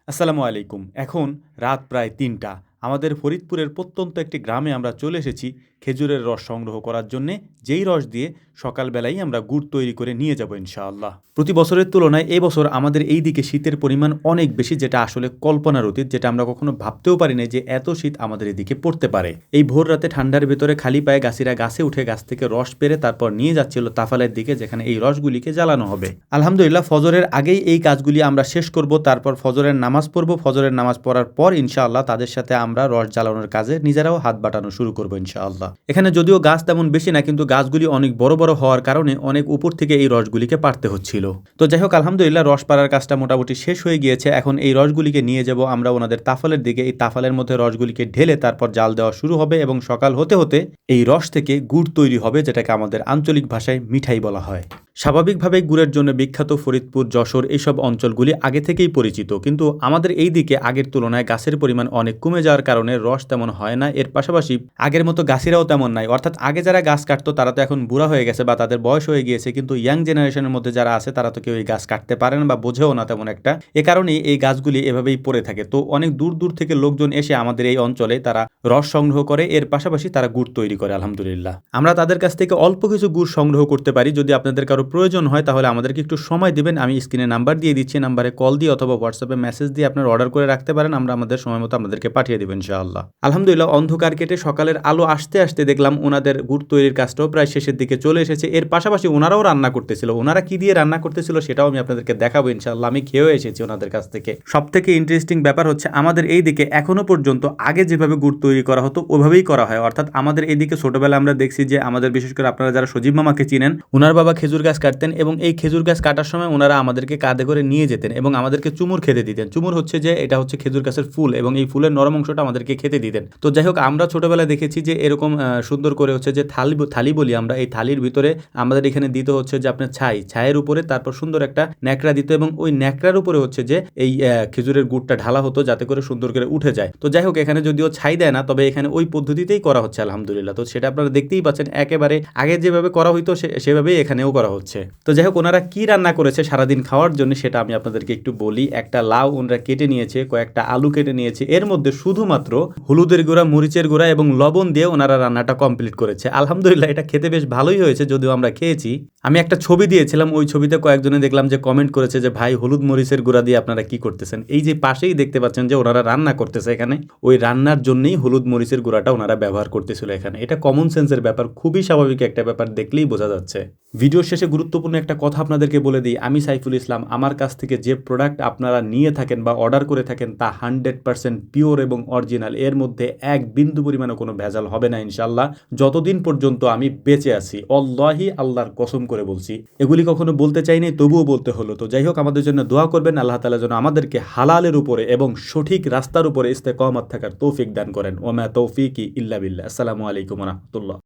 আসসালামু আলাইকুম। এখন রাত প্রায় ৩টা। আমাদের ফরিদপুরের প্রত্যন্ত একটি গ্রামে আমরা চলে এসেছি খেজুরের রস সংগ্রহ করার জন্যে, যেই রস দিয়ে সকালবেলাই আমরা গুড় তৈরি করে নিয়ে যাব ইনশাআল্লাহ। প্রতি বছরের তুলনায় এবছর আমাদের এই দিকে শীতের পরিমাণ অনেক বেশি, যেটা আসলে কল্পনার অতীত, যেটা আমরা কখনো ভাবতেও পারি নাই যে এত শীত আমাদের এদিকে পড়তে পারে। এই ভোর রাতে ঠান্ডার ভেতরে খালি পায়ে গাছিরা গাছে উঠে গাছ থেকে রস পেরে তারপর নিয়ে যাচ্ছিল তাফালের দিকে, যেখানে এই রসগুলিকে জ্বালানো হবে। আলহামদুলিল্লাহ ফজরের আগেই এই কাজগুলি আমরা শেষ করব, তারপর ফজরের নামাজ পড়ব। ফজরের নামাজ পড়ার পর ইনশাআল্লাহ তাদের সাথে আমরা রস জ্বালানোর কাজে নিজেরাও হাত বাটানো শুরু করবো ইনশাআল্লাহ। এখানে যদিও গাছ তেমন বেশি না, কিন্তু গাছগুলি অনেক বড় বড় হওয়ার কারণে অনেক উপর থেকে এই রসগুলিকে পাড়তে হচ্ছিল। তো যাই হোক, আলহামদুলিল্লাহ রস পাড়ার কাজটা মোটামুটি শেষ হয়ে গিয়েছে। এখন এই রসগুলিকে নিয়ে যাব আমরা ওনাদের তাফালের দিকে। এই তাফালের মধ্যে রসগুলিকে ঢেলে তারপর জাল দেওয়া শুরু হবে এবং সকাল হতে হতে এই রস থেকে গুড় তৈরি হবে, যেটাকে আমাদের আঞ্চলিক ভাষায় মিঠাই বলা হয়। স্বাভাবিকভাবে গুড়ের জন্য বিখ্যাত ফরিদপুর, যশোর এইসব অঞ্চলগুলি আগে থেকেই পরিচিত, কিন্তু আমাদের এই দিকে আগের তুলনায় গাছের পরিমাণ অনেক কমে যাওয়ার কারণে রস তেমন হয় না। এর পাশাপাশি আগের মতো গাছিরাও তেমন নাই, অর্থাৎ আগে যারা গাছ কাটতো তারা তো এখন বুড়া হয়ে গেছে বা তাদের বয়স হয়ে গিয়েছে, কিন্তু ইয়াং জেনারেশনের মধ্যে যারা আছে তারা তো কেউ এই গাছ কাটতে পারে না বা বোঝেও না তেমন একটা। এ কারণেই এই গাছগুলি এভাবেই পড়ে থাকে। তো অনেক দূর দূর থেকে লোকজন এসে আমাদের এই অঞ্চলে তারা রস সংগ্রহ করে, এর পাশাপাশি তারা গুড় তৈরি করে। আলহামদুলিল্লাহ আমরা তাদের কাছ থেকে অল্প কিছু গুড় সংগ্রহ করতে পারি। যদি আপনাদের কারো প্রয়োজন হয় তাহলে আমাদেরকে একটু সময় দিবেন। আমি স্ক্রিনে নাম্বার দিয়ে দিচ্ছি, নাম্বারে কল দিয়ে অথবা হোয়াটসঅ্যাপে মেসেজ দিয়ে আপনার অর্ডার করে রাখতে পারেন। আমরা আমাদের সময় মতো আপনাদেরকে পাঠিয়ে দেবেন ইনশাআল্লাহ। আলহামদুলিল্লাহ অন্ধকার কেটে সকালের আলো আসতে আসতে দেখলাম ওনাদের গুড় তৈরির কাজটাও প্রায় শেষের দিকে চলে এসেছে। এর পাশাপাশি ওনারাও রান্না করতেছিল। ওনারা কি দিয়ে রান্না করতেছিল সেটাও আমি আপনাদেরকে দেখাবো ইনশাআল্লাহ। আমি খেয়েও এসেছি ওনাদের কাছ থেকে। সব থেকে ইন্টারেস্টিং ব্যাপার হচ্ছে আমাদের এই দিকে এখনো পর্যন্ত আগে যেভাবে গুড় তৈরি করা হতো ওভাবেই করা হয়। অর্থাৎ আমাদের এইদিকে ছোটবেলা আমরা দেখছি যে আমাদের, বিশেষ করে আপনারা যারা সজীব মামাকে চিনেন, ওনার বাবা খেজুর গাছ কাটতেন এবং এই খেজুর গাছ কাটার সময় ওনারা আমাদেরকে কাঁধে করে নিয়ে যেতেন এবং আমাদেরকে চুমুর খেতে দিতেন। চুমুর হচ্ছে যে এটা হচ্ছে খেজুর গাছের ফুল এবং এই ফুলের নরম অংশটা আমাদেরকে খেতে দিতেন। তো যাই হোক, আমরা ছোটবেলায় দেখেছি যে এরকম সুন্দর করে হচ্ছে যে থালি বলি আমরা, এই থালির ভিতরে আমাদের এখানে দিতে হচ্ছে যে আপনার ছাইয়ের উপরে তারপর সুন্দর একটা ন্যাকড়া দিত এবং ওই ন্যাকড়ার উপরে হচ্ছে যে এই খেজুরের গুড়টা ঢালা হতো যাতে করে সুন্দর করে উঠে যায়। তো যাই হোক, এখানে যদিও ছাই দেয় না, তবে এখানে ওই পদ্ধতিতেই করা হচ্ছে আলহামদুলিল্লাহ। তো সেটা আপনারা দেখতেই পাচ্ছেন, একেবারে আগে যেভাবে করা হইতো সেভাবেই এখানেও করা হচ্ছে। তো যাই হোক, ওনারা কি রান্না করেছে সারাদিন খাওয়ার জন্য সেটা আমি আপনাদেরকে একটু বলি। একটা লাউ ওনারা কেটে নিয়েছে, কয়েকটা আলু কেটে নিয়েছে, এর মধ্যে শুধুমাত্র হলুদের গুঁড়া, মরিচের গুঁড়া এবং লবণ দিয়ে ওনারা রান্নাটা কমপ্লিট করেছে। আলহামদুলিল্লাহ এটা খেতে বেশ ভালোই হয়েছে, যদিও আমরা খেয়েছি। আমি একটা ছবি দিয়েছিলাম, ওই ছবিতে কয়েকজনে দেখলাম যে কমেন্ট করেছে যে ভাই হলুদ মরিচের গুঁড়া দিয়ে আপনারা কি করতেছেন। এই যে পাশেই দেখতে পাচ্ছেন যে ওনারা রান্না করতেছে, এখানে ওই রান্নার জন্যই হলুদ মরিচের গুঁড়াটা ওনারা ব্যবহার করতেছিল এখানে। এটা কমন সেন্সের ব্যাপার, খুবই স্বাভাবিক একটা ব্যাপার, দেখলেই বোঝা যাচ্ছে। ভিডিওর শেষে গুরুত্বপূর্ণ একটা কথা আপনাদেরকে বলে দিই, আমি সাইফুল ইসলাম। আমার কাছ থেকে যে প্রোডাক্ট আপনারা নিয়ে থাকেন বা অর্ডার করে থাকেন তা 100% পিওর এবং অরিজিনাল। এর মধ্যে এক বিন্দু পরিমাণে কোনো ভেজাল হবে না ইনশাল্লাহ, যতদিন পর্যন্ত আমি বেঁচে আছি। আল্লাহি, আল্লাহর কসম করে বলছি। এগুলি কখনো বলতে চাইনি, তবুও বলতে হলো। তো যাই হোক, আমাদের জন্য দোয়া করবেন, আল্লাহ তাআলা যেন আমাদেরকে হালালের উপরে এবং সঠিক রাস্তার উপরে ইস্তেকামাত থাকার তৌফিক দান করেন। ওয়া মা তৌফিকি ইল্লা বিল্লাহ। আসসালামু আলাইকুম ওয়া রাহমাতুল্লাহ।